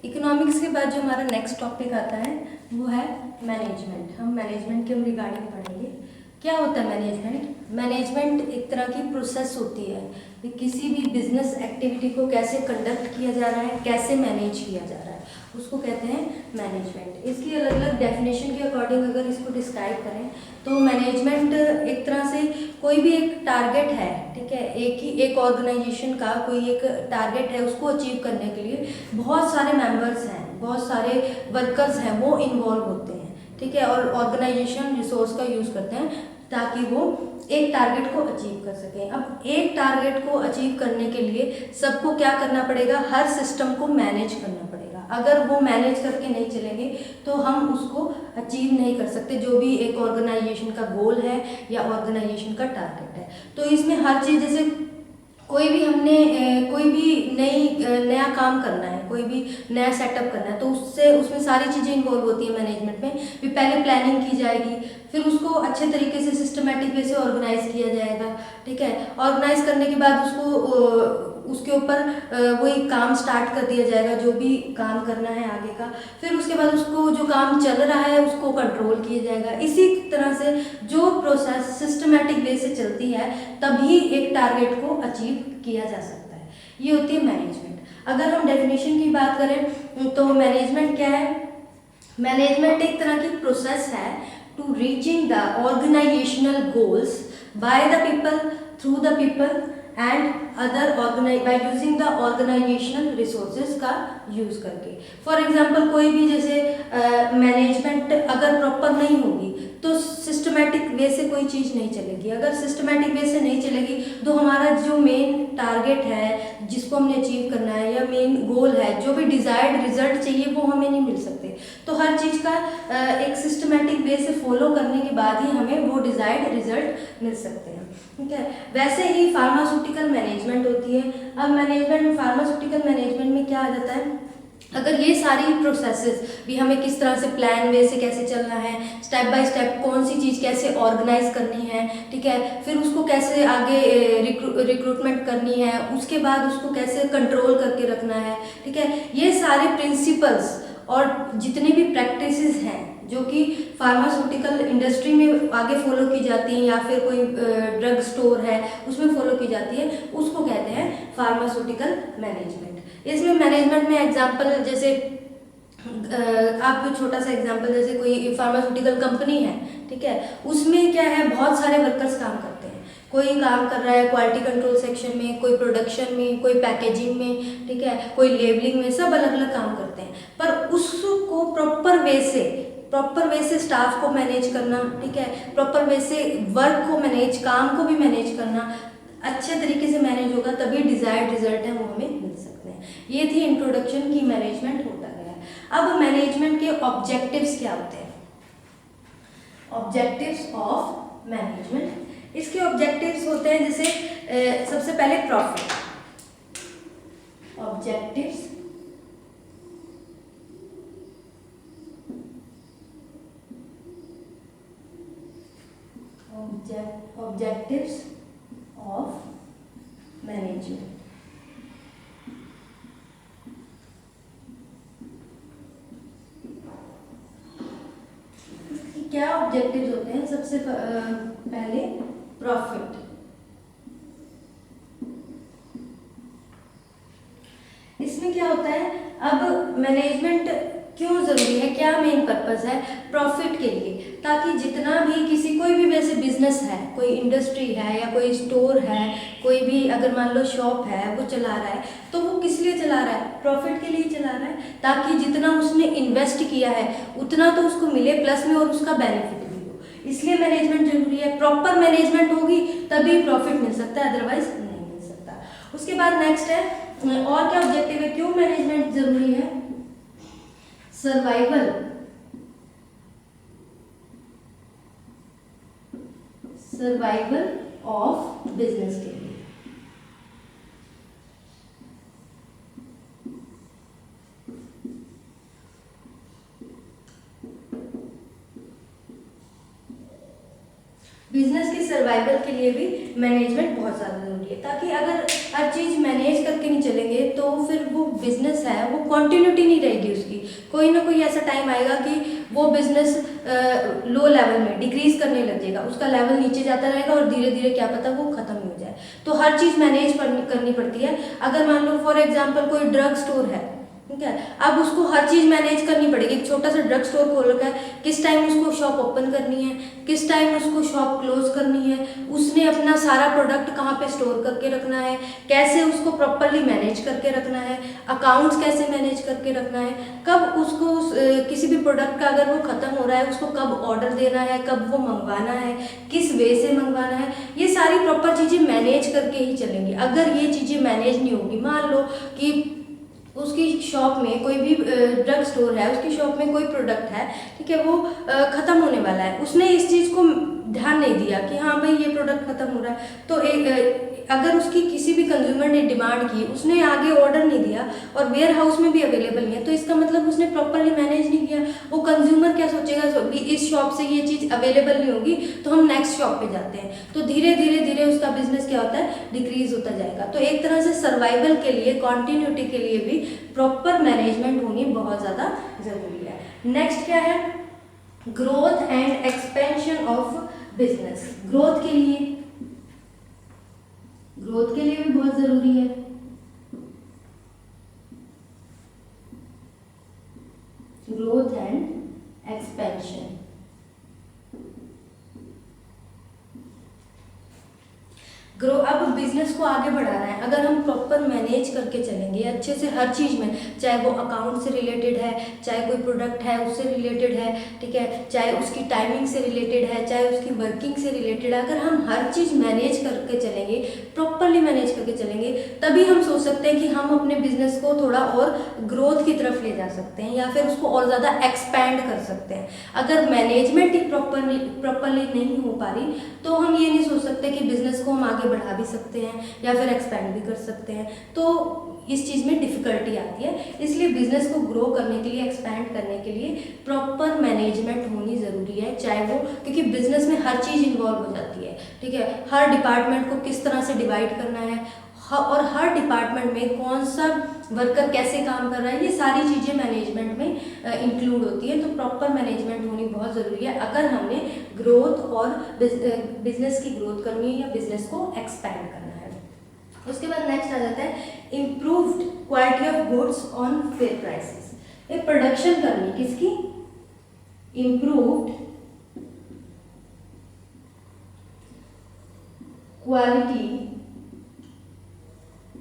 Economics के बाद जो हमारा नेक्स्ट टॉपिक आता है वो है मैनेजमेंट। हम मैनेजमेंट के रिगार्डिंग पढ़ेंगे। क्या होता है मैनेजमेंट? मैनेजमेंट एक तरह की प्रोसेस होती है कि किसी भी बिजनेस एक्टिविटी को कैसे कंडक्ट किया जा रहा है, कैसे मैनेज किया जा रहा है, उसको कहते हैं मैनेजमेंट। इसकी अलग अलग डेफिनेशन के अकॉर्डिंग अगर इसको डिस्क्राइब करें तो मैनेजमेंट एक तरह से कोई भी एक टारगेट है, ठीक है, एक ऑर्गेनाइजेशन का कोई एक टारगेट है, उसको अचीव करने के लिए बहुत सारे मेंबर्स हैं, बहुत सारे वर्कर्स हैं, वो इन्वॉल्व होते हैं, ठीक है, और ऑर्गेनाइजेशन रिसोर्स का यूज़ करते हैं ताकि वो एक टारगेट को अचीव कर सकें। अब एक टारगेट को अचीव करने के लिए सबको क्या करना पड़ेगा? हर सिस्टम को मैनेज करना पड़ेगा। अगर वो मैनेज करके नहीं चलेंगे तो हम उसको अचीव नहीं कर सकते, जो भी एक ऑर्गेनाइजेशन का गोल है या ऑर्गेनाइजेशन का टारगेट है। तो इसमें हर चीज़, जैसे कोई भी हमने कोई भी नया काम करना है, कोई भी नया सेटअप करना है, तो उसमें सारी चीज़ें इन्वॉल्व होती है मैनेजमेंट में। भी पहले प्लानिंग की जाएगी, फिर उसको अच्छे तरीके से सिस्टमेटिक वे से ऑर्गेनाइज किया जाएगा, ठीक है। ऑर्गेनाइज करने के बाद उसके ऊपर वही काम स्टार्ट कर दिया जाएगा, जो भी काम करना है आगे का। फिर उसके बाद उसको जो काम चल रहा है उसको कंट्रोल किया जाएगा। इसी तरह से जो प्रोसेस सिस्टमेटिक वे से चलती है तभी एक टारगेट को अचीव किया जा सकता है। ये होती है मैनेजमेंट। अगर हम डेफिनेशन की बात करें तो मैनेजमेंट क्या है? मैनेजमेंट एक तरह की प्रोसेस है to reaching the organisational goals by the people, through the people and other by using the organisational resources का यूज करके। फॉर एग्जांपल कोई भी जैसे मैनेजमेंट अगर प्रॉपर नहीं होगी तो सिस्टमेटिक वे से कोई चीज़ नहीं चलेगी। अगर सिस्टमेटिक वे से नहीं चलेगी तो हमारा जो मेन टारगेट है जिसको हमने अचीव करना है या मेन गोल है, जो भी डिजायर्ड रिजल्ट चाहिए वो हमें नहीं मिल सकते। तो हर चीज़ का एक सिस्टमेटिक वे से फॉलो करने के बाद ही हमें वो डिजायर्ड रिजल्ट मिल सकते हैं, ठीक है। वैसे ही फार्मास्यूटिकल मैनेजमेंट होती है। अब मैनेजमेंट में, फार्मास्यूटिकल मैनेजमेंट में क्या आ जाता है? अगर ये सारी प्रोसेसेस भी हमें किस तरह से प्लान वे से कैसे चलना है, स्टेप बाय स्टेप कौन सी चीज़ कैसे ऑर्गेनाइज करनी है, ठीक है, फिर उसको कैसे आगे रिक्रूटमेंट करनी है, उसके बाद उसको कैसे कंट्रोल करके रखना है, ठीक है, ये सारे प्रिंसिपल्स और जितने भी प्रैक्टिसेस हैं जो कि फार्मास्यूटिकल इंडस्ट्री में आगे फॉलो की जाती हैं या फिर कोई ड्रग स्टोर है उसमें फॉलो की जाती है, उसको कहते हैं फार्मास्यूटिकल मैनेजमेंट। इसमें मैनेजमेंट में एग्जांपल जैसे आप छोटा सा एग्जांपल, जैसे कोई फार्मास्यूटिकल कंपनी है, ठीक है, उसमें क्या है, बहुत सारे वर्कर्स काम करते हैं। कोई काम कर रहा है क्वालिटी कंट्रोल सेक्शन में, कोई प्रोडक्शन में, कोई पैकेजिंग में, ठीक है, कोई लेबलिंग में, सब अलग अलग काम करते हैं। पर उसको प्रॉपर वे से स्टाफ को मैनेज करना, ठीक है, प्रॉपर वे से वर्क को मैनेज, काम को भी मैनेज करना, अच्छे तरीके से मैनेज होगा तभी डिजायर्ड रिजल्ट है वो हमें मिल सकते हैं। ये थी इंट्रोडक्शन की मैनेजमेंट होता गया है। अब मैनेजमेंट के ऑब्जेक्टिव्स क्या होते हैं? ऑब्जेक्टिव्स ऑफ मैनेजमेंट, इसके ऑब्जेक्टिव्स होते हैं जैसे सबसे पहले profit. Objectives objectives of management. क्या ऑब्जेक्टिव्स होते हैं? सबसे पहले प्रॉफिट। इसमें क्या होता है? अब मैनेजमेंट क्यों जरूरी है, क्या मेन पर्पस है? प्रॉफिट के लिए, ताकि जितना भी कोई भी वैसे बिजनेस है, कोई इंडस्ट्री है या कोई स्टोर है, कोई भी अगर मान लो शॉप है वो चला रहा है, तो वो किस लिए चला रहा है? प्रॉफिट के लिए चला रहा है, ताकि जितना उसने इन्वेस्ट किया है उतना तो उसको मिले प्लस में और उसका बेनिफिट भी हो। इसलिए मैनेजमेंट जरूरी है। प्रॉपर मैनेजमेंट होगी तभी प्रॉफिट मिल सकता है, अदरवाइज नहीं मिल सकता। उसके बाद नेक्स्ट है, और क्या ऑब्जेक्टिव है, क्यों मैनेजमेंट जरूरी है? सर्वाइवल ऑफ बिजनेस के लिए। बिजनेस की सर्वाइवल के लिए भी मैनेजमेंट बहुत ज़्यादा ज़रूरी है, ताकि अगर हर चीज़ मैनेज करके नहीं चलेंगे तो फिर वो बिजनेस है वो कंटिन्यूटी नहीं रहेगी उसकी। कोई ना कोई ऐसा टाइम आएगा कि वो बिजनेस लो लेवल में डिक्रीज करने लग जाएगा, उसका लेवल नीचे जाता रहेगा और धीरे धीरे क्या पता वो खत्म हो जाए। तो हर चीज़ मैनेज करनी पड़ती है। अगर मान लो फॉर एग्जाम्पल कोई ड्रग स्टोर है, ठीक है, अब उसको हर चीज़ मैनेज करनी पड़ेगी। एक छोटा सा ड्रग स्टोर खोल रखा है, किस टाइम उसको शॉप ओपन करनी है, किस टाइम उसको शॉप क्लोज करनी है, उसने अपना सारा प्रोडक्ट कहाँ पे स्टोर करके रखना है, कैसे उसको प्रॉपरली मैनेज करके रखना है, अकाउंट्स कैसे मैनेज करके रखना है, कब उसको किसी भी प्रोडक्ट का अगर वो ख़त्म हो रहा है उसको कब ऑर्डर देना है, कब वो मंगवाना है, किस वे से मंगवाना है, ये सारी प्रॉपर चीज़ें मैनेज करके ही चलेंगी। अगर ये चीज़ें मैनेज नहीं होगी, मान लो कि उसकी शॉप में कोई भी ड्रग स्टोर है, उसकी शॉप में कोई प्रोडक्ट है, ठीक है, वो ख़त्म होने वाला है, उसने इस चीज़ को ध्यान नहीं दिया कि हाँ भाई ये प्रोडक्ट ख़त्म हो रहा है, तो अगर उसकी किसी भी कंज्यूमर ने डिमांड की, उसने आगे ऑर्डर नहीं दिया और वेयर हाउस में भी अवेलेबल नहीं है, तो इसका मतलब उसने प्रॉपरली मैनेज नहीं किया। वो कंज्यूमर क्या सोचेगा, भी इस शॉप से ये चीज़ अवेलेबल नहीं होगी तो हम नेक्स्ट शॉप पे जाते हैं, तो धीरे धीरे धीरे उसका बिजनेस क्या होता है, डिक्रीज होता जाएगा। तो एक तरह से सर्वाइवल के लिए, कॉन्टिन्यूटी के लिए भी प्रॉपर मैनेजमेंट होनी बहुत ज़्यादा ज़रूरी है। नेक्स्ट क्या है, growth and expansion of business. Growth के लिए भी बहुत ज़रूरी है। Growth and expansion. अब बिजनेस को आगे बढ़ाना है, अगर हम प्रॉपर मैनेज करके चलेंगे अच्छे से हर चीज़ में, चाहे वो अकाउंट से रिलेटेड है, चाहे कोई प्रोडक्ट है उससे रिलेटेड है, ठीक है, चाहे उसकी टाइमिंग से रिलेटेड है, चाहे उसकी वर्किंग से रिलेटेड है, अगर हम हर चीज़ मैनेज करके चलेंगे, प्रॉपरली मैनेज करके चलेंगे, तभी हम सोच सकते हैं कि हम अपने बिजनेस को थोड़ा और ग्रोथ की तरफ ले जा सकते हैं या फिर उसको और ज़्यादा एक्सपैंड कर सकते हैं। अगर मैनेजमेंट ही प्रॉपरली नहीं हो पा रही तो हम ये नहीं सोच सकते कि बिजनेस को हम आगे बढ़ा भी सकते हैं या फिर एक्सपैंड भी कर सकते हैं, तो इस चीज़ में डिफ़िकल्टी आती है। इसलिए बिजनेस को ग्रो करने के लिए, एक्सपैंड करने के लिए प्रॉपर मैनेजमेंट होनी ज़रूरी है, चाहे वो, क्योंकि बिजनेस में हर चीज़ इन्वॉल्व हो जाती है, ठीक है, हर डिपार्टमेंट को किस तरह से डिवाइड करना है और हर डिपार्टमेंट में कौन सा वर्कर कैसे काम कर रहा है, ये सारी चीज़ें मैनेजमेंट में इंक्लूड होती है। तो प्रॉपर मैनेजमेंट होनी बहुत ज़रूरी है अगर हमने ग्रोथ और बिजनेस की ग्रोथ करनी है या बिजनेस को एक्सपैंड करना है। उसके बाद नेक्स्ट आ जाता है improved quality of goods on fair prices. एक प्रोडक्शन करनी किसकी, improved quality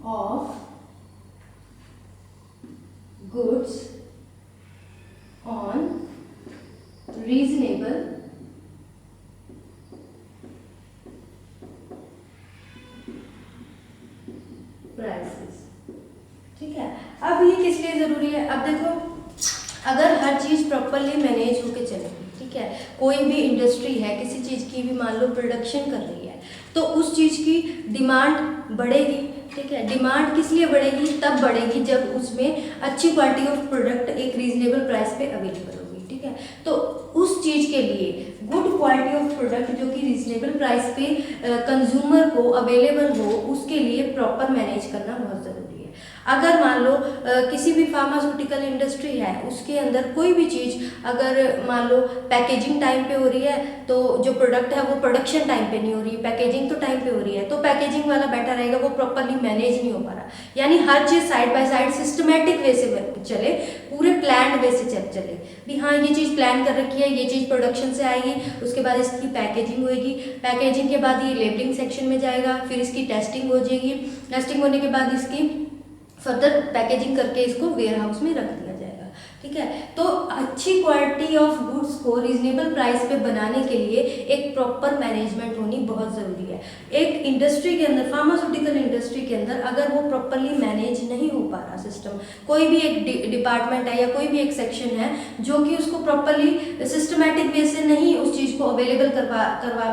of goods on reasonable prices, ठीक है। अब ये किस लिए ज़रूरी है, अब देखो अगर हर चीज़ प्रॉपरली मैनेज होके चलेगी, ठीक है, कोई भी इंडस्ट्री है किसी चीज़ की भी मान लो प्रोडक्शन कर रही है तो उस चीज़ की डिमांड बढ़ेगी, ठीक है। डिमांड किस लिए बढ़ेगी, तब बढ़ेगी जब उसमें अच्छी क्वालिटी ऑफ प्रोडक्ट एक रीजनेबल प्राइस पे अवेलेबल होगी, ठीक है। तो उस चीज़ के लिए गुड क्वालिटी ऑफ प्रोडक्ट जो कि रीजनेबल प्राइस पे कंज्यूमर को अवेलेबल हो, उसके लिए प्रॉपर मैनेज करना बहुत ज़रूरी है। अगर मान लो किसी भी फार्मास्यूटिकल इंडस्ट्री है, उसके अंदर कोई भी चीज़ अगर मान लो पैकेजिंग टाइम पे हो रही है तो जो प्रोडक्ट है वो प्रोडक्शन टाइम पे नहीं हो रही, पैकेजिंग तो टाइम पे हो रही है, तो पैकेजिंग वाला बेटर रहेगा, वो प्रॉपरली मैनेज नहीं हो पा रहा। यानी हर चीज़ side by side systematic way से चले, पूरे प्लान्ड वे से चले भी, हाँ ये चीज़ प्लान कर रखी है, ये चीज़ प्रोडक्शन से आएगी, उसके बाद इसकी पैकेजिंग होगी, पैकेजिंग के बाद ये लेबलिंग सेक्शन में जाएगा, फिर इसकी टेस्टिंग हो जाएगी, टेस्टिंग होने के बाद इसकी फर्दर पैकेजिंग करके इसको वेयर हाउस में रख दिया जाएगा, ठीक है। तो अच्छी क्वालिटी ऑफ गुड्स को रीजनेबल प्राइस पे बनाने के लिए एक प्रॉपर मैनेजमेंट होनी बहुत ज़रूरी है। एक इंडस्ट्री के अंदर, फार्मास्यूटिकल इंडस्ट्री के अंदर अगर वो प्रॉपरली मैनेज नहीं हो पा रहा सिस्टम, कोई भी एक डिपार्टमेंट है या कोई भी एक सेक्शन है जो कि उसको प्रॉपरली सिस्टमैटिक वे से नहीं उस चीज़ को अवेलेबल करवा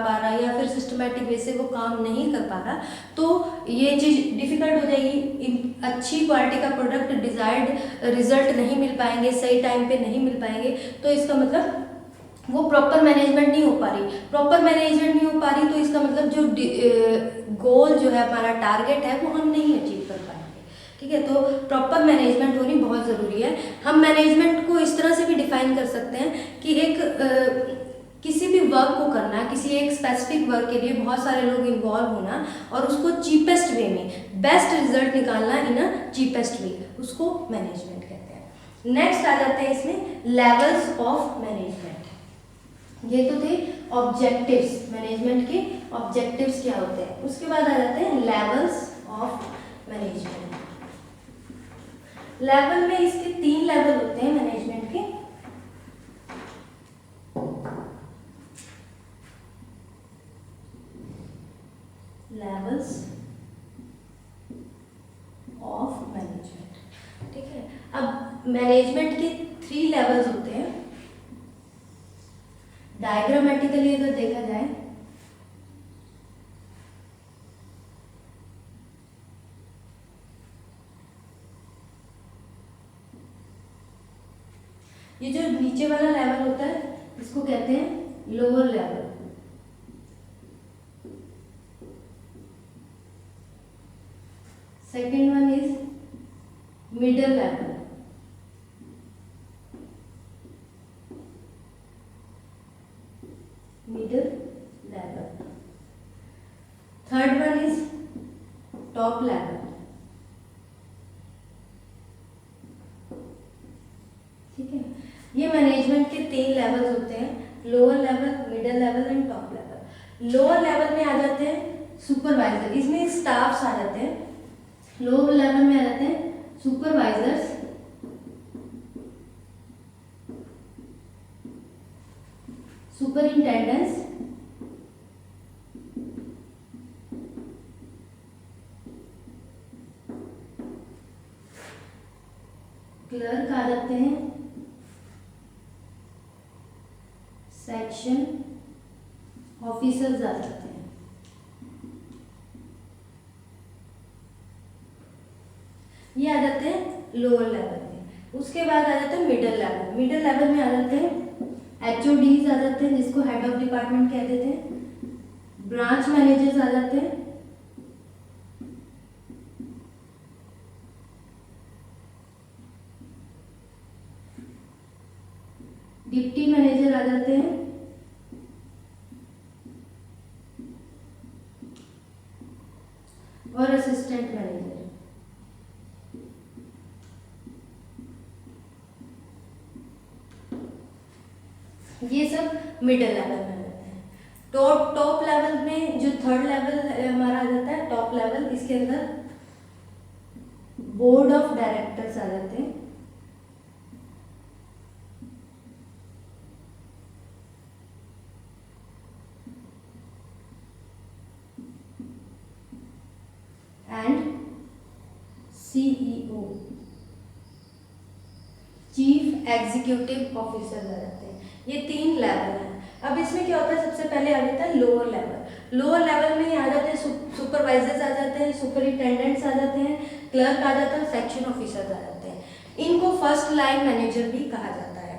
पा रहा या फिर सिस्टमैटिक वे से वो काम नहीं कर पा रहा, तो ये चीज़ डिफ़िकल्ट हो जाएगी। अच्छी क्वालिटी का प्रोडक्ट डिज़ायर्ड रिजल्ट नहीं मिल पाएंगे, सही टाइम पे नहीं मिल पाएंगे, तो इसका मतलब वो प्रॉपर मैनेजमेंट नहीं हो पा रही। प्रॉपर मैनेजमेंट नहीं हो पा रही तो इसका मतलब जो गोल जो है हमारा टारगेट है वो हम नहीं अचीव कर पाएंगे। ठीक है, तो प्रॉपर मैनेजमेंट होनी बहुत ज़रूरी है। हम मैनेजमेंट को इस तरह से भी डिफाइन कर सकते हैं कि किसी भी वर्क को करना, किसी एक स्पेसिफिक वर्क के लिए बहुत सारे लोग इन्वॉल्व होना और उसको चीपेस्ट वे में बेस्ट रिजल्ट निकालना इन अ चीपेस्ट वे, उसको मैनेजमेंट कहते हैं। नेक्स्ट आ जाते हैं इसमें लेवल्स ऑफ मैनेजमेंट। ये तो थे ऑब्जेक्टिव्स, मैनेजमेंट के ऑब्जेक्टिव्स क्या होते हैं। उसके बाद आ जाते हैं लेवल्स ऑफ मैनेजमेंट। लेवल में इसके 3 लेवल होते हैं मैनेजमेंट के। लेवल्स ऑफ मैनेजमेंट, ठीक है। अब मैनेजमेंट के 3 लेवल्स होते हैं। डायग्रामेटिकली अगर देखा जाए ये जो नीचे वाला लेवल होता है इसको कहते हैं lower level. Second one is middle level. Middle level. Third one is top level. ठीक है, ये मैनेजमेंट के 3 लेवल्स होते हैं, lower level, middle level and top level. Lower level में आ जाते हैं सुपरवाइजर, इसमें स्टाफ्स आ जाते हैं। लोअर लेवल में आ जाते हैं सुपरवाइजर्स, सुपरिंटेंडेंट्स, क्लर्क आ जाते हैं, सेक्शन ऑफिसर्स आ जाते हैं। ये आ जाते हैं लोअर लेवल में। उसके बाद आ जाते हैं मिडिल लेवल। मिडिल लेवल में आ जाते हैं HODs आ जाते हैं, जिसको हेड ऑफ डिपार्टमेंट कह देते हैं। ब्रांच मैनेजर्स आ जाते हैं, डिप्टी मैनेजर आ जाते हैं, और असिस्टेंट मैनेजर। ये सब मिडिल लेवल में रहते हैं। टॉप लेवल में जो थर्ड लेवल हमारा आ जाता है टॉप लेवल, इसके अंदर बोर्ड ऑफ डायरेक्टर्स आ जाते हैं, and CEO, chief executive officer आ जाते हैं। ये 3 लेवल हैं। अब इसमें क्या होता है, सबसे पहले आ जाता है लोअर लेवल। लोअर लेवल में आ जाते हैं सुपरवाइजर्स आ जाते हैं, सुपरिंटेंडेंट्स आ जाते हैं, क्लर्क आ जाता है, सेक्शन ऑफिसर्स आ जाते हैं। इनको फर्स्ट लाइन मैनेजर भी कहा जाता है।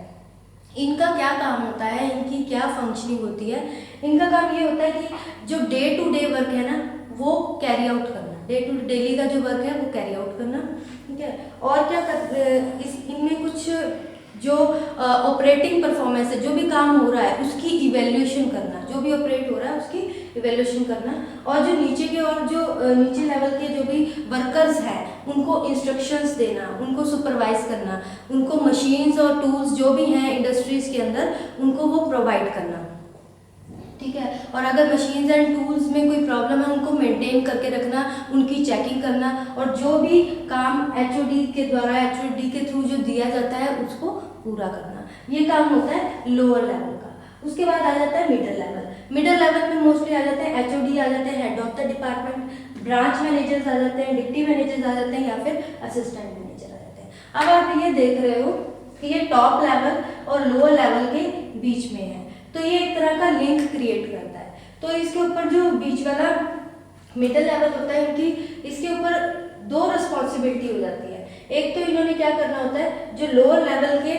इनका क्या काम होता है, इनकी क्या फंक्शनिंग होती है। इनका काम ये होता है कि जो डे टू डे वर्क है ना वो कैरी आउट करना, डेली का जो वर्क है वो कैरी आउट करना। ठीक है, और क्या इनमें कुछ जो ऑपरेटिंग परफॉर्मेंस है, जो भी काम हो रहा है उसकी इवेल्यूएशन करना, जो भी ऑपरेट हो रहा है उसकी इवेल्यूएशन करना। और जो नीचे के और जो नीचे लेवल के जो भी वर्कर्स हैं उनको इंस्ट्रक्शंस देना, उनको सुपरवाइज करना, उनको मशीन्स और टूल्स जो भी हैं इंडस्ट्रीज के अंदर उनको वो प्रोवाइड करना। ठीक है, और अगर मशीन्स एंड टूल्स में कोई प्रॉब्लम है उनको मेंटेन करके रखना, उनकी चेकिंग करना, और जो भी काम HOD के द्वारा, HOD के थ्रू जो दिया जाता है उसको पूरा करना। ये काम होता है लोअर लेवल का। उसके बाद आ जाता है मिडिल लेवल। मिडिल लेवल में मोस्टली आ जाते हैं HOD आ जाते हैं, head of the department, branch managers आ जाते हैं, डिप्टी मैनेजर्स आ जाते हैं, या फिर असिस्टेंट मैनेजर आ जाते हैं। अब आप ये देख रहे हो कि ये टॉप लेवल और लोअर लेवल के बीच में है, तो ये एक तरह का लिंक क्रिएट करता है। तो इसके ऊपर जो बीच वाला मिडिल लेवल होता है इनकी, इसके ऊपर 2 रिस्पॉन्सिबिलिटी हो जाती है। एक तो इन्होंने क्या करना होता है, जो लोअर लेवल के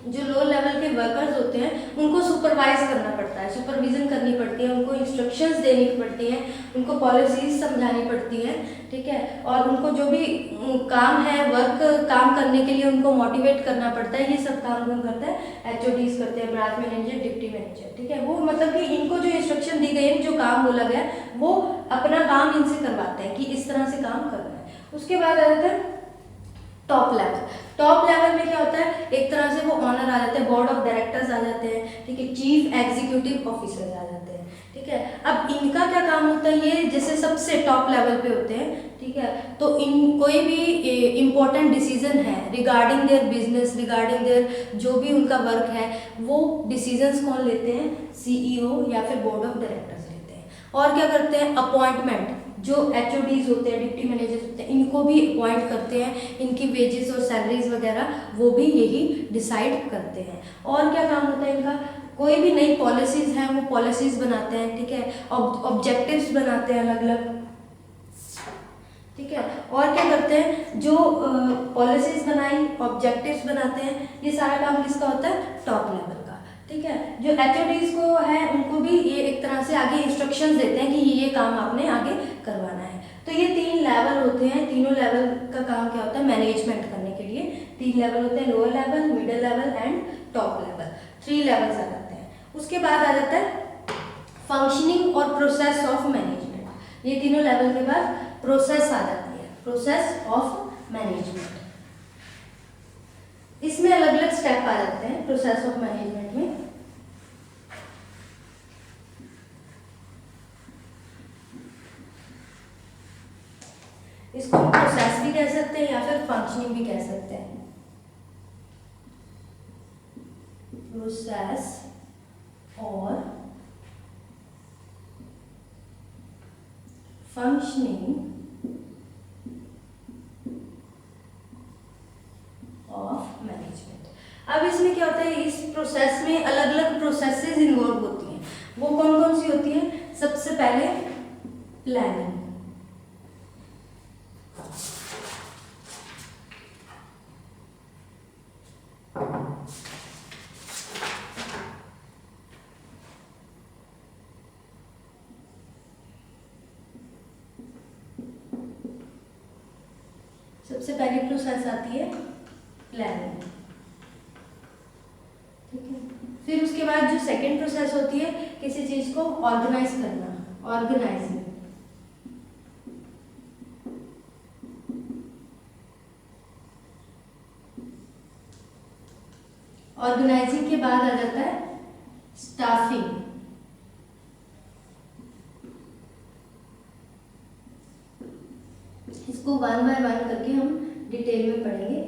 जो लो लेवल के वर्कर्स होते हैं उनको सुपरवाइज करना पड़ता है, सुपरविजन करनी पड़ती है, उनको इंस्ट्रक्शंस देनी पड़ती हैं, उनको पॉलिसीज समझानी पड़ती हैं, ठीक है। और उनको जो भी काम है, वर्क काम करने के लिए उनको मोटिवेट करना पड़ता है। ये सब काम कौन करता है? एचओडीज करते हैं, ब्रांच मैनेजर, डिप्टी मैनेजर, ठीक है। वो मतलब कि इनको जो इंस्ट्रक्शन दी गई है, जो काम बोला गया वो अपना काम इनसे करवाते हैं कि इस तरह से काम करना है। उसके बाद आ जाता है टॉप लेवल। टॉप लेवल में क्या होता है? एक तरह से वो ऑनर आ जाते हैं, बोर्ड ऑफ डायरेक्टर्स आ जाते हैं, ठीक है, चीफ एग्जीक्यूटिव ऑफिसर आ जाते हैं, ठीक है। अब इनका क्या काम होता है? ये जैसे सबसे टॉप लेवल पे होते हैं, ठीक है, तो इन कोई भी इम्पोर्टेंट डिसीजन है regarding their business, regarding their जो भी उनका वर्क है, वो डिसीजंस कौन लेते हैं? सीईओ या फिर बोर्ड ऑफ डायरेक्टर्स लेते हैं। और क्या करते हैं? अपॉइंटमेंट, जो एचओडीज होते हैं, डिप्टी मैनेजर्स होते हैं, इनको भी अपॉइंट करते हैं, इनकी वेजेस और सैलरीज वगैरह वो भी यही डिसाइड करते हैं। और क्या काम होता है इनका? कोई भी नई पॉलिसीज हैं वो पॉलिसीज बनाते हैं, ठीक है, ऑब्जेक्टिव्स बनाते हैं अलग अलग, ठीक है। और क्या करते हैं? जो पॉलिसीज बनाई, ऑब्जेक्टिव्स बनाते हैं, ये सारा काम किसका होता है? टॉप लेवल का, ठीक है। जो एचओडीज को है उनको भी ये एक तरह से आगे इंस्ट्रक्शंस देते हैं कि ये काम आपने आगे करवाना है। तो ये 3 लेवल होते हैं। तीनों लेवल का काम क्या होता है? मैनेजमेंट करने के लिए 3 लेवल होते हैं, lower level, middle level and top level. 3 levels आ जाते हैं। उसके बाद आ जाता है फंक्शनिंग और प्रोसेस ऑफ मैनेजमेंट। ये तीनों लेवल के बाद प्रोसेस आ जाती है, प्रोसेस ऑफ मैनेजमेंट। इसमें अलग अलग स्टेप आ जाते हैं प्रोसेस ऑफ मैनेजमेंट में। इसको प्रोसेस भी कह सकते हैं या फिर फंक्शनिंग भी कह सकते हैं। प्रोसेस और फंक्शनिंग ऑफ मैनेजमेंट। अब इसमें क्या होता है? इस प्रोसेस में अलग अलग प्रोसेसेस इन्वॉल्व होती हैं। वो कौन कौन सी होती हैं? सबसे पहले प्लानिंग, सबसे पहली प्रोसेस आती है प्लानिंग, ठीक है। फिर उसके बाद जो सेकंड प्रोसेस होती है किसी चीज को ऑर्गेनाइज करना, ऑर्गेनाइजिंग। ऑर्गेनाइजिंग के बाद आ जाता है स्टाफिंग। इसको 1 बाय 1 करके हम डिटेल में पढ़ेंगे।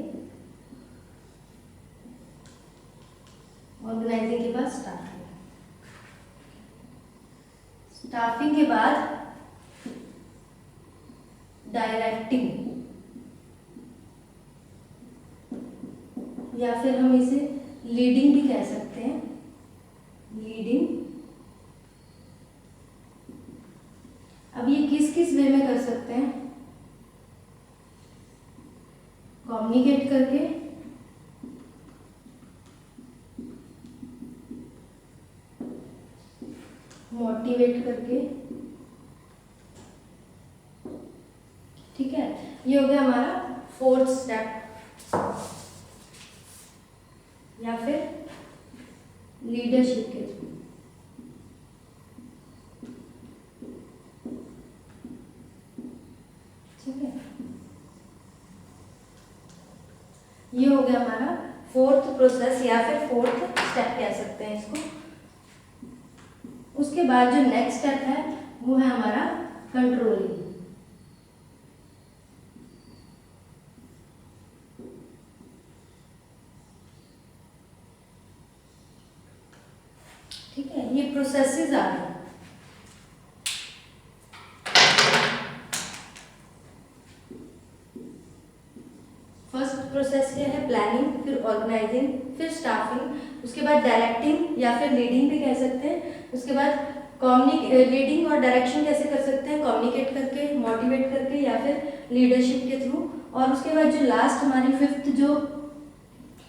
ऑर्गेनाइजिंग के बाद स्टाफिंग, स्टाफिंग के बाद डायरेक्टिंग, या फिर हम इसे लीडिंग भी कह सकते हैं, लीडिंग। अब ये किस किस वे में कर सकते हैं? कम्युनिकेट करके, मोटिवेट करके, ठीक है। ये हो गया हमारा 4th स्टेप, या फिर लीडरशिप के थ्रू। ठीक है, ये हो गया हमारा 4th प्रोसेस या फिर 4th स्टेप कह सकते हैं इसको। उसके बाद जो नेक्स्ट स्टेप है वो है हमारा कंट्रोलिंग। ठीक है, ये प्रोसेसेस आ गए। फर्स्ट प्रोसेस क्या है? प्लानिंग, फिर ऑर्गेनाइजिंग, फिर स्टाफिंग, उसके बाद डायरेक्टिंग या फिर लीडिंग भी कह सकते हैं। उसके बाद लीडिंग और डायरेक्शन कैसे कर सकते हैं? कम्युनिकेट करके, मोटिवेट करके, या फिर लीडरशिप के थ्रू। और उसके बाद जो लास्ट हमारी 5th जो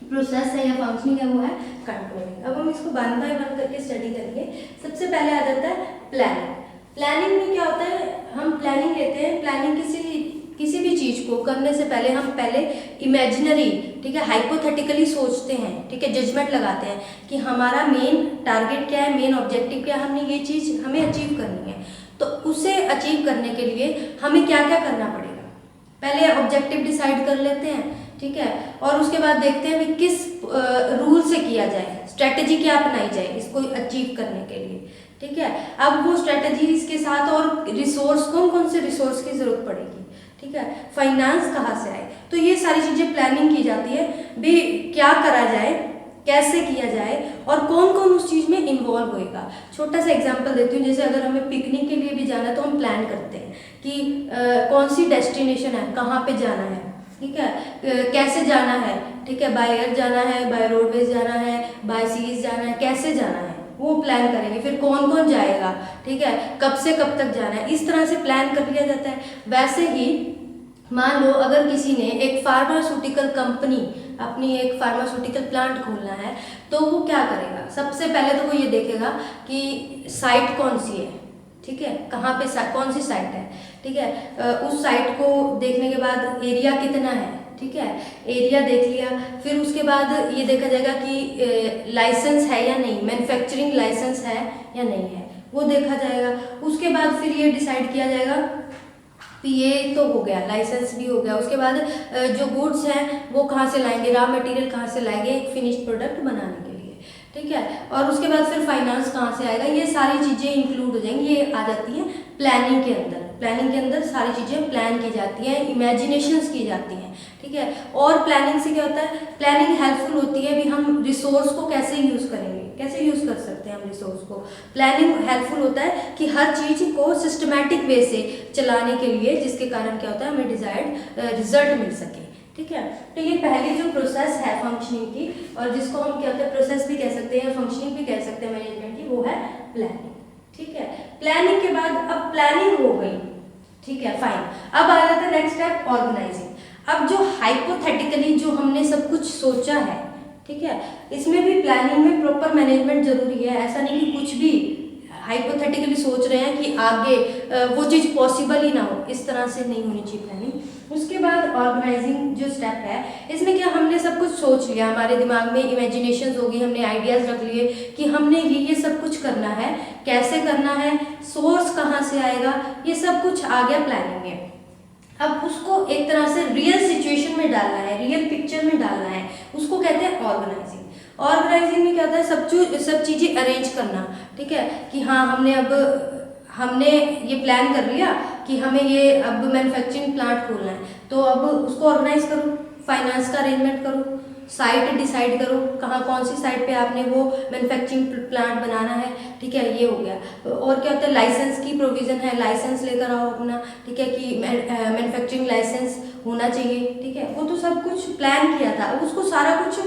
प्रोसेस है या फंक्शनिंग है वो है कंट्रोलिंग। अब हम इसको वन बाय वन करके स्टडी करेंगे। सबसे पहले आ जाता है प्लानिंग। प्लानिंग में क्या होता है, हम प्लानिंग लेते हैं। प्लानिंग किसी भी चीज़ को करने से पहले हम पहले इमेजिनरी, ठीक है, हाइपोथेटिकली सोचते हैं, ठीक है, जजमेंट लगाते हैं कि हमारा मेन टारगेट क्या है, मेन ऑब्जेक्टिव क्या है, हमने ये चीज़ हमें अचीव करनी है। तो उसे अचीव करने के लिए हमें क्या क्या करना पड़ेगा, पहले ऑब्जेक्टिव डिसाइड कर लेते हैं, ठीक है, और उसके बाद देखते हैं भी किस रूल से किया जाए, स्ट्रेटेजी क्या अपनाई जाए इसको अचीव करने के लिए, ठीक है। अब वो स्ट्रेटेजीज के साथ और रिसोर्स, कौन कौन से रिसोर्स की जरूरत पड़ेगी, ठीक है, फाइनेंस कहाँ से आए, तो ये सारी चीज़ें प्लानिंग की जाती है भी क्या करा जाए, कैसे किया जाए और कौन कौन उस चीज़ में इन्वॉल्व होएगा। छोटा सा एग्जांपल देती हूँ, जैसे अगर हमें पिकनिक के लिए भी जाना है तो हम प्लान करते हैं कि कौन सी डेस्टिनेशन है, कहाँ पे जाना है, ठीक है, कैसे जाना है, ठीक है, बाय एयर जाना है, बाय रोडवेज जाना है, बाय सीज जाना है, कैसे जाना है वो प्लान करेंगे। फिर कौन कौन जाएगा, ठीक है, कब से कब तक जाना है, इस तरह से प्लान कर लिया जाता है। वैसे ही मान लो अगर किसी ने एक फार्मास्यूटिकल कंपनी, अपनी एक फार्मास्यूटिकल प्लांट खोलना है, तो वो क्या करेगा, सबसे पहले तो वो ये देखेगा कि साइट कौन सी है, ठीक है, कहाँ पे कौन सी साइट है, ठीक है, उस साइट को देखने के बाद एरिया कितना है, ठीक है, एरिया देख लिया। फिर उसके बाद ये देखा जाएगा कि लाइसेंस है या नहीं, मैन्युफैक्चरिंग लाइसेंस है या नहीं है, वो देखा जाएगा। उसके बाद फिर ये डिसाइड किया जाएगा कि ये तो हो गया, लाइसेंस भी हो गया। उसके बाद जो गुड्स हैं वो कहाँ से लाएंगे, रॉ मटेरियल कहाँ से लाएंगे एक फिनिश्ड प्रोडक्ट बनाने के लिए, ठीक है, और उसके बाद फिर फाइनेंस कहाँ से आएगा, ये सारी चीज़ें इंक्लूड हो जाएंगी, ये आ जाती हैं प्लानिंग के अंदर। प्लानिंग के अंदर सारी चीज़ें प्लान की जाती हैं, इमेजिनेशंस की जाती हैं, ठीक है। और प्लानिंग से क्या होता है, प्लानिंग हेल्पफुल होती है भी हम रिसोर्स को कैसे यूज़ करेंगे, कैसे यूज़ कर सकते हैं हम रिसोर्स को। प्लानिंग हेल्पफुल होता है कि हर चीज़ को सिस्टमैटिक वे से चलाने के लिए, जिसके कारण क्या होता है हमें डिजायर्ड रिजल्ट मिल सके, ठीक है। तो ये पहली जो प्रोसेस है फंक्शनिंग की, और जिसको हम क्या होता है प्रोसेस भी कह सकते हैं, फंक्शनिंग भी कह सकते हैं मैनेजमेंट की, वो है प्लानिंग, ठीक है। प्लानिंग के बाद अब प्लानिंग हो गई, ठीक है, फाइन। अब आ जाता है नेक्स्ट स्टेप ऑर्गेनाइजिंग। अब जो हाइपोथेटिकली जो हमने सब कुछ सोचा है, ठीक है, इसमें भी प्लानिंग में प्रॉपर मैनेजमेंट जरूरी है। ऐसा नहीं कि कुछ भी हाइपोथेटिकली सोच रहे हैं कि आगे वो चीज़ पॉसिबल ही ना हो, इस तरह से नहीं होनी चाहिए प्लानिंग। उसके बाद ऑर्गेनाइजिंग जो स्टेप है, इसमें क्या हमने सब कुछ सोच लिया, हमारे दिमाग में इमेजिनेशंस हो गई, हमने आइडियाज़ रख लिए कि हमने ये सब कुछ करना है, कैसे करना है, सोर्स कहाँ से आएगा, ये सब कुछ आ गया प्लानिंग में। अब उसको एक तरह से रियल सिचुएशन में डालना है, रियल पिक्चर में डालना है, उसको कहते हैं ऑर्गेनाइजिंग। ऑर्गेनाइजिंग में क्या होता है सब चीज़ें अरेंज करना, ठीक है, कि हाँ हमने ये प्लान कर लिया कि हमें ये अब मैन्युफैक्चरिंग प्लांट खोलना है, तो अब उसको ऑर्गेनाइज करो, फाइनेंस का अरेंजमेंट करो, साइट डिसाइड करो, कहाँ कौन सी साइट पे आपने वो मैन्युफैक्चरिंग प्लांट बनाना है, ठीक है, ये हो गया। और क्या होता है लाइसेंस की प्रोविज़न है, लाइसेंस लेकर आओ अपना, ठीक है, कि मैन्युफैक्चरिंग लाइसेंस होना चाहिए, ठीक है, वो तो सब कुछ प्लान किया था। अब उसको सारा कुछ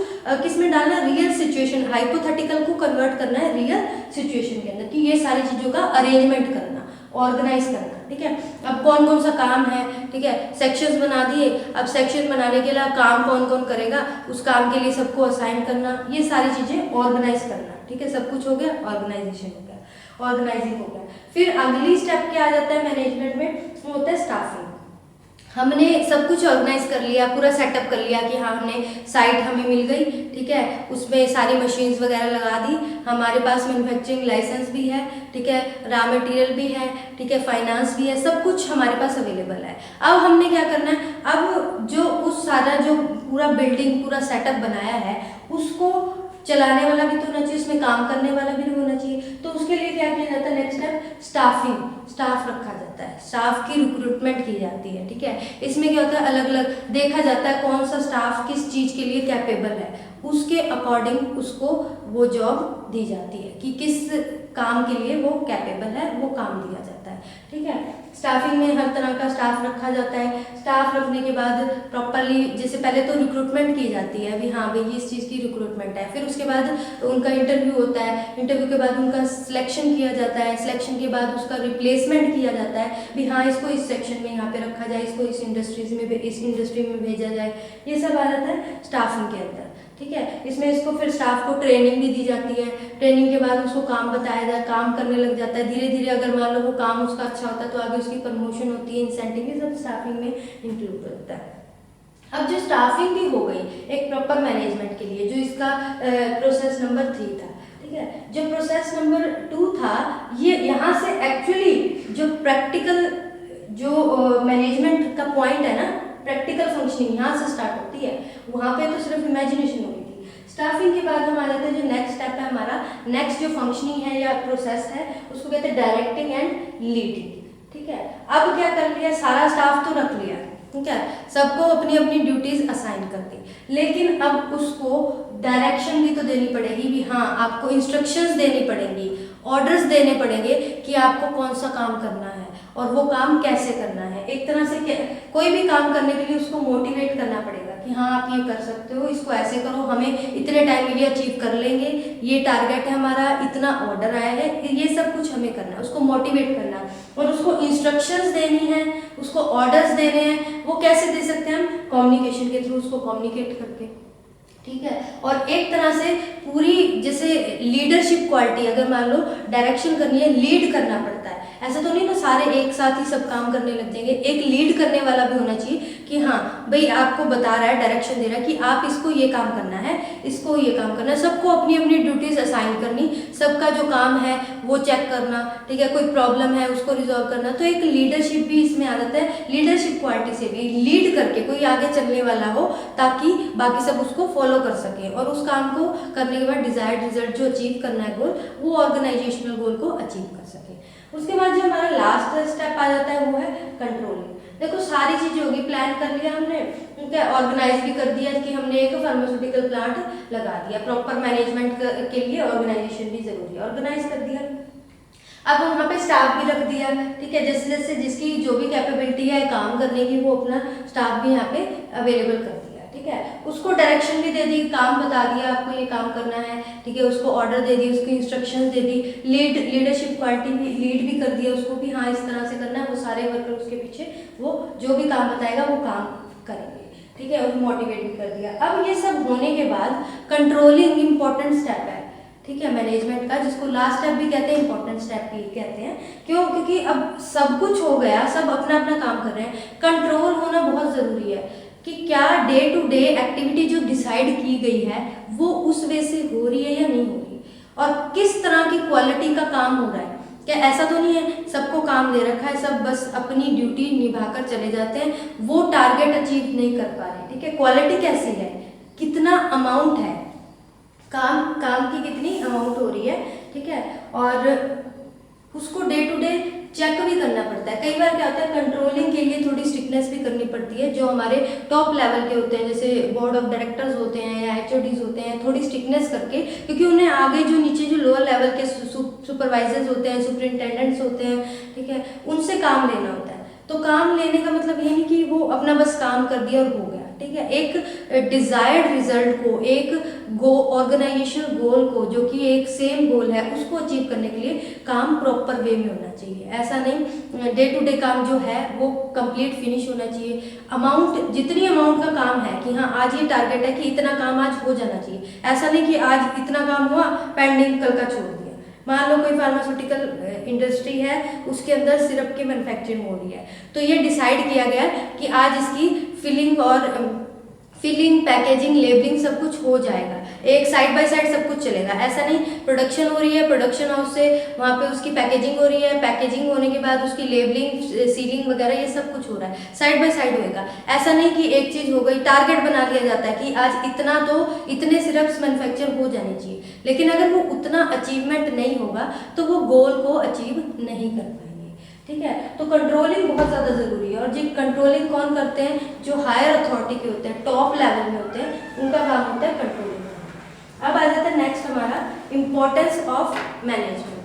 किस में डालना, रियल सिचुएशन, हाइपोथेटिकल को कन्वर्ट करना है रियल सिचुएशन के अंदर, कि ये सारी चीज़ों का अरेंजमेंट करना, ऑर्गेनाइज करना, ठीक है। अब कौन कौन सा काम है, ठीक है, सेक्शंस बना दिए, अब सेक्शन बनाने के लिए काम कौन कौन करेगा, उस काम के लिए सबको असाइन करना, ये सारी चीज़ें ऑर्गेनाइज करना, ठीक है, सब कुछ हो गया, ऑर्गेनाइजेशन हो गया, ऑर्गेनाइजिंग हो गया। फिर अगली स्टेप क्या आ जाता है मैनेजमेंट में, वो होता है स्टाफिंग। हमने सब कुछ ऑर्गेनाइज कर लिया, पूरा सेटअप कर लिया कि हाँ हमने साइट हमें मिल गई, ठीक है, उसमें सारी मशीन्स वगैरह लगा दी, हमारे पास मैन्युफैक्चरिंग लाइसेंस भी है, ठीक है, रॉ मटेरियल भी है, ठीक है, फाइनेंस भी है, सब कुछ हमारे पास अवेलेबल है। अब हमने क्या करना है, अब जो उस सारा जो पूरा बिल्डिंग पूरा सेटअप बनाया है उसको चलाने वाला भी तो होना चाहिए, उसमें काम करने वाला भी होना चाहिए। तो उसके लिए क्या किया जाता है, नेक्स्ट स्टेप स्टाफिंग, स्टाफ रखा जाता है, स्टाफ की रिक्रूटमेंट की जाती है, ठीक है। इसमें क्या होता है अलग अलग देखा जाता है कौन सा स्टाफ किस चीज़ के लिए कैपेबल है, उसके अकॉर्डिंग उसको वो जॉब दी जाती है कि किस काम के लिए वो कैपेबल है, वो काम दिया जाता है, ठीक है। स्टाफिंग में हर तरह का स्टाफ रखा जाता है। स्टाफ रखने के बाद प्रॉपरली, जैसे पहले तो रिक्रूटमेंट की जाती है, अभी हाँ भाई इस चीज़ की रिक्रूटमेंट है, फिर उसके बाद उनका इंटरव्यू होता है, इंटरव्यू के बाद उनका सिलेक्शन किया जाता है, सिलेक्शन के बाद उसका रिप्लेसमेंट किया जाता है, भी हाँ इसको इस सेक्शन में यहाँ पे रखा जाए, इसको इस इंडस्ट्री में भेजा जाए, ये सब आ जाता है स्टाफिंग के अंदर। ठीक है, इसमें इसको फिर स्टाफ को ट्रेनिंग भी दी जाती है, ट्रेनिंग के बाद उसको काम बताया जाए, काम करने लग जाता है, धीरे धीरे अगर मान लो वो काम उसका अच्छा होता है तो आगे उसकी प्रमोशन होती है, इंसेंटिव, ये सब स्टाफिंग में इंक्लूड होता है। अब जो स्टाफिंग भी हो गई एक प्रॉपर मैनेजमेंट के लिए, जो इसका प्रोसेस नंबर 3 था। ठीक है, जो प्रोसेस नंबर 2 था, ये यहाँ से एक्चुअली जो प्रैक्टिकल जो मैनेजमेंट का पॉइंट है ना, प्रैक्टिकल फंक्शनिंग यहाँ से स्टार्ट होती है। वहाँ पे तो सिर्फ इमेजिनेशन हो रही थी। स्टाफिंग के बाद हम आ जाते हैं, जो नेक्स्ट स्टेप है हमारा, नेक्स्ट जो फंक्शनिंग है या प्रोसेस है उसको कहते हैं डायरेक्टिंग एंड लीडिंग। ठीक है, अब क्या कर लिया, सारा स्टाफ तो रख लिया, ठीक है, सबको अपनी अपनी ड्यूटीज असाइन कर दी, लेकिन अब उसको डायरेक्शन भी तो देनी पड़ेगी, भी हाँ आपको इंस्ट्रक्शंस देनी पड़ेंगी, ऑर्डर्स देने पड़ेंगे कि आपको कौन सा काम करना है और वो काम कैसे करना है। एक तरह से कोई भी काम करने के लिए उसको मोटिवेट करना पड़ेगा कि हाँ आप ये कर सकते हो, इसको ऐसे करो, हमें इतने टाइम में ये अचीव कर लेंगे, ये टारगेट है हमारा, इतना ऑर्डर आया है, ये सब कुछ हमें करना है, उसको मोटिवेट करना और उसको इंस्ट्रक्शंस देनी है, उसको ऑर्डर्स देने हैं। वो कैसे दे सकते हैं हम, कम्युनिकेशन के थ्रू, उसको कम्युनिकेट करके। ठीक है, और एक तरह से पूरी जैसे लीडरशिप क्वालिटी, अगर मान लो डायरेक्शन करनी है, लीड करना पड़ता है, ऐसा तो नहीं ना सारे एक साथ ही सब काम करने लग जाएंगे, एक लीड करने वाला भी होना चाहिए कि हाँ भाई आपको बता रहा है, डायरेक्शन दे रहा है कि आप इसको ये काम करना है, इसको ये काम करना है, सबको अपनी अपनी ड्यूटीज असाइन करनी, सबका जो काम है वो चेक करना। ठीक है, कोई प्रॉब्लम है उसको रिजॉल्व करना, तो एक लीडरशिप भी इसमें आ जाता है। लीडरशिप क्वालिटी से भी लीड करके कोई आगे चलने वाला हो ताकि बाकी सब उसको फॉलो कर सके और उस काम को करने के बाद डिजायर्ड रिजल्ट जो अचीव करना है गोल, वो ऑर्गेनाइजेशनल गोल को अचीव कर सके। उसके बाद जो हमारा लास्ट स्टेप आ जाता है वो है कंट्रोलिंग। देखो सारी चीजें होगी, प्लान कर लिया हमने, ठीक है, ऑर्गेनाइज भी कर दिया कि हमने एक फार्मास्यूटिकल प्लांट लगा दिया, प्रॉपर मैनेजमेंट के लिए ऑर्गेनाइजेशन भी जरूरी है, ऑर्गेनाइज कर दिया। अब वहाँ पे स्टाफ भी रख दिया, ठीक है, जैसे जैसे जिसकी जो भी कैपेबिलिटी है काम करने की, वो अपना स्टाफ भी यहाँ पे अवेलेबल कर दिया। ठीक है, उसको डायरेक्शन भी दे दी, काम बता दिया आपको ये काम करना है, ठीक है, उसको ऑर्डर दे दी, उसकी इंस्ट्रक्शंस दे दी, लीडरशिप क्वालिटी भी लीड भी कर दिया उसको भी, हाँ इस तरह से करना है, वो सारे वर्कर उसके पीछे वो जो भी काम बताएगा वो काम करेंगे। ठीक है, उसको मोटिवेट भी कर दिया। अब ये सब होने के बाद कंट्रोलिंग इंपॉर्टेंट स्टेप है, ठीक है, मैनेजमेंट का, जिसको लास्ट स्टेप भी कहते हैं, इंपॉर्टेंट स्टेप भी कहते हैं। क्यों, क्योंकि अब सब कुछ हो गया, सब अपना अपना काम कर रहे हैं, कंट्रोल होना बहुत जरूरी है कि क्या डे टू डे एक्टिविटी जो डिसाइड की गई है वो उस वे से हो रही है या नहीं हो रही, और किस तरह की क्वालिटी का काम हो रहा है। क्या ऐसा तो नहीं है सबको काम दे रखा है, सब बस अपनी ड्यूटी निभाकर चले जाते हैं, वो टारगेट अचीव नहीं कर पा रहे। ठीक है, क्वालिटी कैसी है, कितना अमाउंट है, काम की कितनी अमाउंट हो रही है, ठीक है, और उसको डे टू डे चेक भी करना पड़ता है। कई बार क्या होता है, कंट्रोलिंग के लिए थोड़ी स्ट्रिक्टनेस भी करनी पड़ती है, जो हमारे टॉप लेवल के होते हैं, जैसे बोर्ड ऑफ डायरेक्टर्स होते हैं या HODs होते हैं, थोड़ी स्ट्रिक्टनेस करके, क्योंकि उन्हें आगे जो नीचे जो लोअर लेवल के सुपरवाइजर्स होते हैं, सुपरिंटेंडेंट्स होते हैं, ठीक है, उनसे काम लेना होता है। तो काम लेने का मतलब ये नहीं कि वो अपना बस काम कर दिया और हो गया, ठीक है, एक डिजायर्ड रिजल्ट को, एक ऑर्गेनाइजेशन गोल को, जो कि एक सेम गोल है, उसको अचीव करने के लिए काम प्रॉपर वे में होना चाहिए। ऐसा नहीं डे टू डे काम जो है वो कंप्लीट फिनिश होना चाहिए। अमाउंट, जितनी अमाउंट का काम है कि हाँ आज ये टारगेट है कि इतना काम आज हो जाना चाहिए, ऐसा नहीं कि आज इतना काम हुआ पेंडिंग कल का छोड़ दिया। मान लो कोई फार्मास्यूटिकल इंडस्ट्री है, उसके अंदर सिरप की मैन्युफैक्चरिंग हो रही है, तो ये डिसाइड किया गया कि आज इसकी फिलिंग पैकेजिंग लेबलिंग सब कुछ हो जाएगा, एक साइड बाय साइड सब कुछ चलेगा। ऐसा नहीं, प्रोडक्शन हो रही है, प्रोडक्शन हाउस से वहाँ पे उसकी पैकेजिंग हो रही है, पैकेजिंग होने के बाद उसकी लेबलिंग सीलिंग वगैरह ये सब कुछ हो रहा है, साइड बाय साइड होएगा। ऐसा नहीं कि एक चीज हो गई, टारगेट बना लिया जाता है कि आज इतना तो इतने सिरप्स मैन्युफैक्चर हो जाने चाहिए, लेकिन अगर वो उतना अचीवमेंट नहीं होगा तो वो गोल को अचीव नहीं कर पाएंगे। ठीक है, तो कंट्रोलिंग बहुत ज़्यादा ज़रूरी है, और जो कंट्रोलिंग कौन करते हैं, जो हायर अथॉरिटी के होते हैं, टॉप लेवल में होते हैं, उनका काम होता है कंट्रोलिंग। अब आ जाता है नेक्स्ट हमारा इम्पोर्टेंस ऑफ मैनेजमेंट।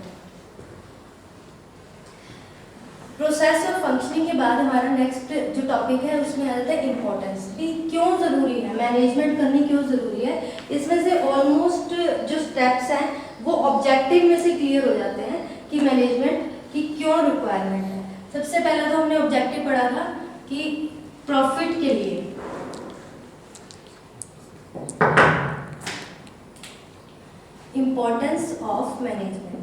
प्रोसेस और फंक्शनिंग के बाद हमारा नेक्स्ट जो टॉपिक है उसमें आ जाता है इम्पोर्टेंस, कि क्यों ज़रूरी है मैनेजमेंट करनी, क्यों ज़रूरी है। इसमें से ऑलमोस्ट जो स्टेप्स हैं वो ऑब्जेक्टिव में से क्लियर हो जाते हैं कि मैनेजमेंट की क्यों रिक्वायरमेंट है। सबसे पहला तो हमने ऑब्जेक्टिव पढ़ा था कि प्रॉफिट के लिए, इम्पोर्टेंस ऑफ मैनेजमेंट।